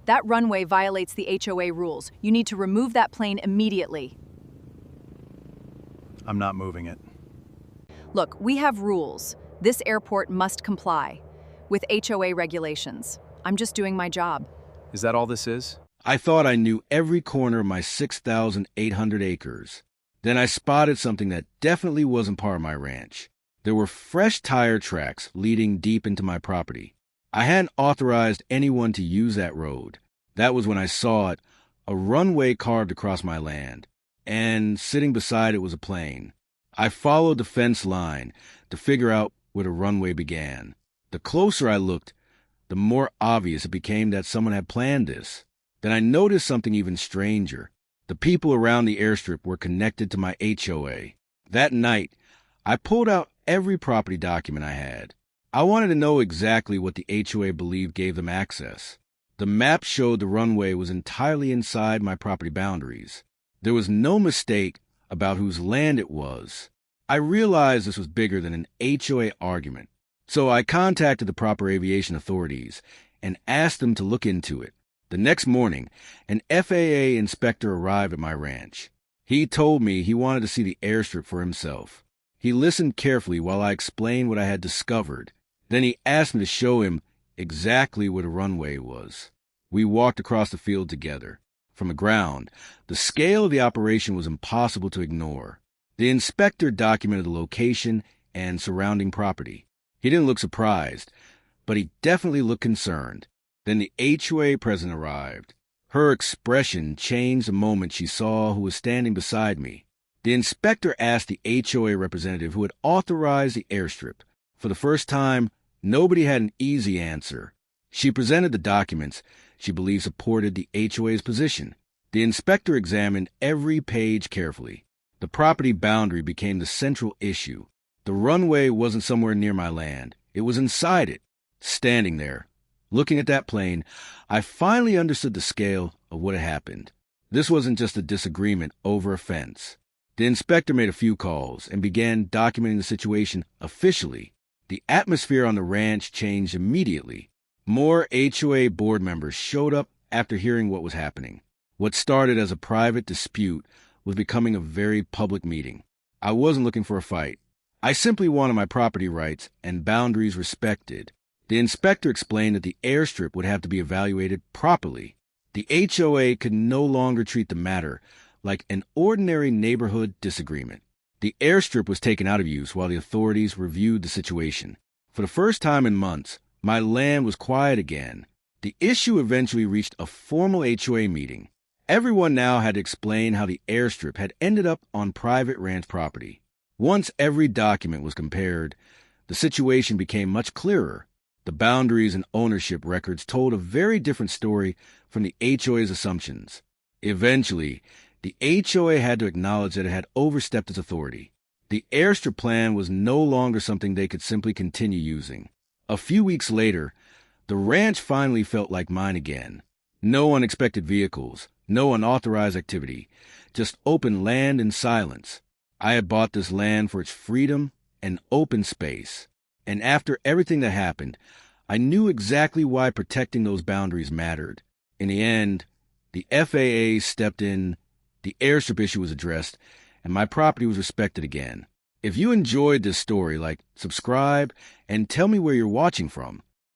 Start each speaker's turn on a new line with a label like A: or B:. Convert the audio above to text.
A: That runway violates the HOA rules. You need to remove that plane immediately.
B: I'm not moving it.
A: Look, we have rules. This airport must comply with HOA regulations. I'm just doing my job.
B: Is that all this is?
C: I thought I knew every corner of my 6,800 acres. Then I spotted something that definitely wasn't part of my ranch. There were fresh tire tracks leading deep into my property. I hadn't authorized anyone to use that road. That was when I saw it, a runway carved across my land, and sitting beside it was a plane. I followed the fence line to figure out where the runway began. The closer I looked, the more obvious it became that someone had planned this. Then I noticed something even stranger. The people around the airstrip were connected to my HOA. That night, I pulled out every property document I had. I wanted to know exactly what the HOA believed gave them access. The map showed the runway was entirely inside my property boundaries. There was no mistake about whose land it was. I realized this was bigger than an HOA argument, so I contacted the proper aviation authorities and asked them to look into it. The next morning, an FAA inspector arrived at my ranch. He told me he wanted to see the airstrip for himself. He listened carefully while I explained what I had discovered. Then he asked me to show him exactly where the runway was. We walked across the field together. From the ground, the scale of the operation was impossible to ignore. The inspector documented the location and surrounding property. He didn't look surprised, but he definitely looked concerned. Then the HOA president arrived. Her expression changed the moment she saw who was standing beside me. The inspector asked the HOA representative who had authorized the airstrip. For the first time, nobody had an easy answer. She presented the documents she believed supported the HOA's position. The inspector examined every page carefully. The property boundary became the central issue. The runway wasn't somewhere near my land. It was inside it. Standing there, looking at that plane, I finally understood the scale of what had happened. This wasn't just a disagreement over a fence. The inspector made a few calls and began documenting the situation officially. The atmosphere on the ranch changed immediately. More HOA board members showed up after hearing what was happening. What started as a private dispute was becoming a very public meeting. I wasn't looking for a fight. I simply wanted my property rights and boundaries respected. The inspector explained that the airstrip would have to be evaluated properly. The HOA could no longer treat the matter like an ordinary neighborhood disagreement. The airstrip was taken out of use while the authorities reviewed the situation. For the first time in months, my land was quiet again. The issue eventually reached a formal HOA meeting. Everyone now had to explain how the airstrip had ended up on private ranch property. Once every document was compared, the situation became much clearer. The boundaries and ownership records told a very different story from the HOA's assumptions. Eventually, the HOA had to acknowledge that it had overstepped its authority. The airstrip plan was no longer something they could simply continue using. A few weeks later, the ranch finally felt like mine again. No unexpected vehicles, no unauthorized activity, just open land and silence. I had bought this land for its freedom and open space. And after everything that happened, I knew exactly why protecting those boundaries mattered. In the end, the FAA stepped in, the airstrip issue was addressed, and my property was respected again. If you enjoyed this story, subscribe and tell me where you're watching from.